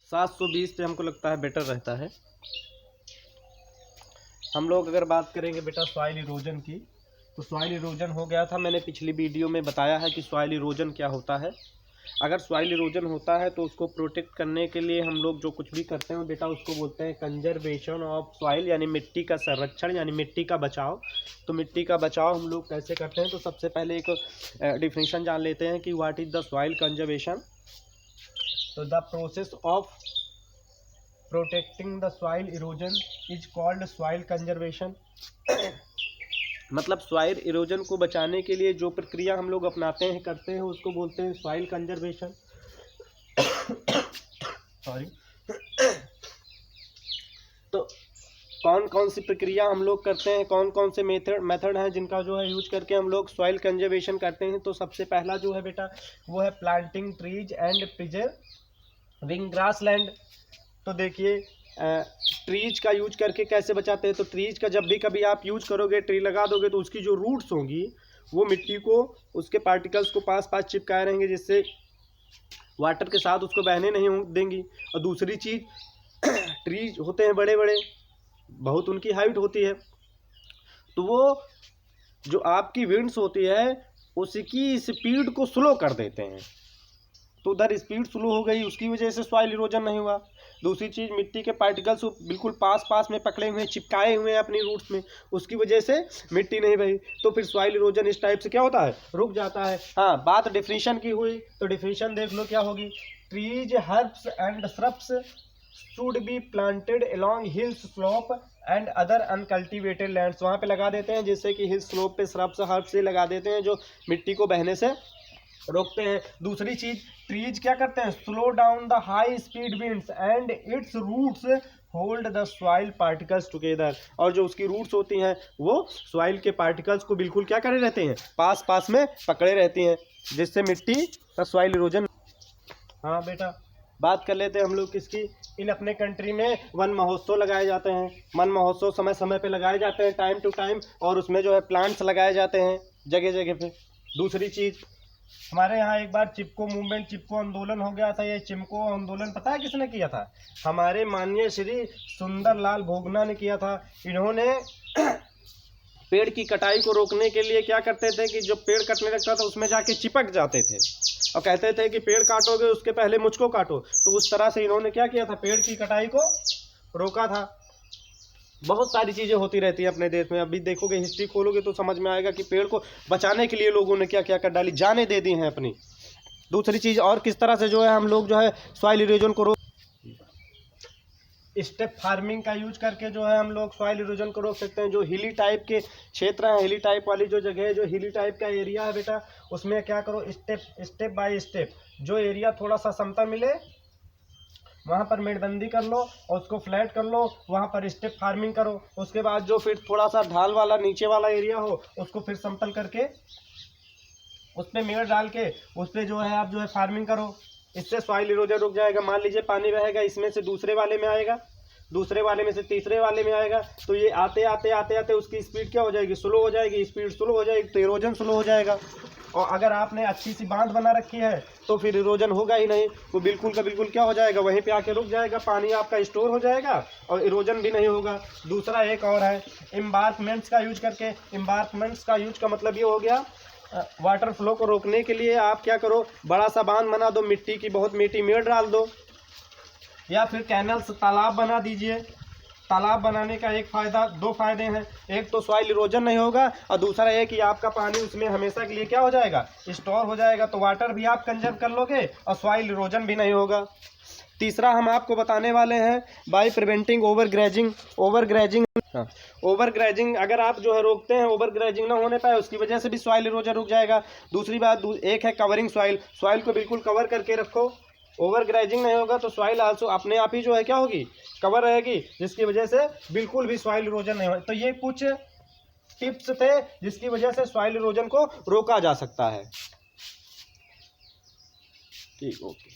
720 पे हमको लगता है बेटर रहता है। हम लोग अगर बात करेंगे बेटा सॉइल इरोजन की, तो सॉइल इरोजन हो गया था, मैंने पिछली वीडियो में बताया है कि सॉइल इरोजन क्या होता है। अगर सॉइल इरोजन होता है तो उसको प्रोटेक्ट करने के लिए हम लोग जो कुछ भी करते हैं बेटा उसको बोलते हैं कंजर्वेशन ऑफ सॉइल, यानी मिट्टी का संरक्षण, यानी मिट्टी का बचाव। तो मिट्टी का बचाव हम लोग कैसे करते हैं, तो सबसे पहले एक डिफिनीशन जान लेते हैं कि what is the soil conservation. तो the process of protecting the soil erosion is called soil conservation. मतलब सॉइल इरोजन को बचाने के लिए जो प्रक्रिया हम लोग अपनाते हैं करते हैं उसको बोलते हैं सॉइल कंजर्वेशन। सॉरी। तो कौन कौन सी प्रक्रिया हम लोग करते हैं, कौन कौन से मेथड हैं जिनका जो है यूज करके हम लोग सॉइल कंजर्वेशन करते हैं। तो सबसे पहला जो है बेटा वो है planting trees and preserving grassland. तो देखिए ट्रीज का यूज करके कैसे बचाते हैं, तो ट्रीज का जब भी कभी आप यूज करोगे, ट्री लगा दोगे तो उसकी जो रूट्स होंगी वो मिट्टी को, उसके पार्टिकल्स को पास पास चिपकाए रहेंगे, जिससे वाटर के साथ उसको बहने नहीं देंगी। और दूसरी चीज़ ट्रीज होते हैं बड़े बड़े, बहुत उनकी हाइट होती है, तो वो जो आपकी विंड्स होती है उसकी स्पीड को स्लो कर देते हैं। तो उधर स्पीड स्लो हो गई, उसकी वजह से सॉइल इरोजन नहीं हुआ। दूसरी चीज़ मिट्टी के पार्टिकल्स बिल्कुल पास पास में पकड़े हुए हैं, चिपकाए हुए हैं अपनी रूट्स में, उसकी वजह से मिट्टी नहीं बही, तो फिर सॉइल इरोजन इस टाइप से क्या होता है, रुक जाता है। हाँ, बात डेफिनेशन की हुई तो डेफिनेशन देख लो क्या होगी। Trees herbs and shrubs should be planted along hills slope and other uncultivated lands. वहाँ पे लगा देते हैं, जैसे कि हिल स्लोप पे श्रब्स हर्ब्स से लगा देते हैं जो मिट्टी को बहने से रोकते हैं। दूसरी चीज ट्रीज क्या करते हैं, slow down the high speed winds and its roots hold the soil particles together. और जो उसकी रूट्स होती हैं वो सॉइल के पार्टिकल्स को बिल्कुल क्या करे रहते हैं, पास पास में पकड़े रहती हैं, जिससे मिट्टी का सॉइल इरोजन। हाँ बेटा, बात कर लेते हैं हम लोग किसकी, इन अपने कंट्री में वन महोत्सव लगाए जाते हैं। वन महोत्सव समय समय पे लगाए जाते हैं, टाइम टू टाइम, और उसमें जो है प्लांट्स लगाए जाते हैं जगह जगह पे। दूसरी चीज़ हमारे यहाँ एक बार चिपको मूवमेंट, चिपको आंदोलन हो गया था। ये चिपको आंदोलन पता है किसने किया था, हमारे माननीय श्री सुंदरलाल भोगना ने किया था। इन्होंने पेड़ की कटाई को रोकने के लिए क्या करते थे कि जब पेड़ कटने लगता था उसमें जाके चिपक जाते थे और कहते थे कि पेड़ काटोगे उसके पहले मुझको काटो। तो उस तरह से इन्होंने क्या किया था, पेड़ की कटाई को रोका था। बहुत सारी चीज़ें होती रहती है अपने देश में, अभी देखोगे हिस्ट्री खोलोगे तो समझ में आएगा कि पेड़ को बचाने के लिए लोगों ने क्या क्या कर डाली, जाने दे दी हैं अपनी। दूसरी चीज़ और किस तरह से जो है हम लोग जो है सॉइल इरोजन को रोक, स्टेप फार्मिंग का यूज करके जो है हम लोग सॉइल इरोजन को रोक सकते हैं। जो हिली टाइप के क्षेत्र हैं, हिली टाइप वाली जो जगह है, जो हिली टाइप का एरिया है बेटा, उसमें क्या करो, स्टेप बाय स्टेप जो एरिया थोड़ा सा समतल मिले वहाँ पर मेड़बंदी कर लो और उसको फ्लैट कर लो, वहाँ पर स्टेप फार्मिंग करो। उसके बाद जो फिर थोड़ा सा ढाल वाला नीचे वाला एरिया हो उसको फिर समतल करके उस पर मेड़ डाल के उस पर जो है आप जो है फार्मिंग करो। इससे सॉइल इरोजन रुक जाएगा। मान लीजिए पानी बहेगा, इसमें से दूसरे वाले में आएगा, दूसरे वाले में से तीसरे वाले में आएगा, तो ये आते आते आते आते उसकी स्पीड क्या हो जाएगी, स्लो हो जाएगी। स्पीड स्लो हो जाएगी तो इरोजन स्लो हो जाएगा। और अगर आपने अच्छी सी बांध बना रखी है तो फिर इरोजन होगा ही नहीं, वो बिल्कुल का बिल्कुल क्या हो जाएगा, वहीं पे आके रुक जाएगा, पानी आपका स्टोर हो जाएगा और इरोजन भी नहीं होगा। दूसरा एक और है एम्बार्कमेंट्स का यूज करके। एम्बार्कमेंट्स का यूज का मतलब ये हो गया, वाटर फ्लो को रोकने के लिए आप क्या करो, बड़ा सा बांध बना दो, मिट्टी की बहुत मीठी मेड़ डाल दो, या फिर कैनल्स तालाब बना दीजिए। तालाब बनाने का एक फ़ायदा, दो फायदे हैं, एक तो सॉइल इरोजन नहीं होगा और दूसरा ये कि आपका पानी उसमें हमेशा के लिए क्या हो जाएगा, स्टोर हो जाएगा। तो वाटर भी आप कंजर्व कर लोगे और सॉइल इरोजन भी नहीं होगा। तीसरा हम आपको बताने वाले हैं by preventing over grazing. Over grazing अगर आप जो है रोकते हैं, ओवर ग्रेजिंग ना होने पाए, उसकी वजह से भी सॉइल इरोजन रुक जाएगा। दूसरी बात एक है कवरिंग सॉइल, सॉइल को बिल्कुल कवर करके रखो। ओवर ग्रेजिंग नहीं होगा तो सॉइल आल्सो अपने आप ही जो है क्या होगी, कवर रहेगी, जिसकी वजह से बिल्कुल भी सॉइल इरोजन नहीं हो। तो ये कुछ टिप्स थे जिसकी वजह से सॉइल इरोजन को रोका जा सकता है। ठीक, ओके।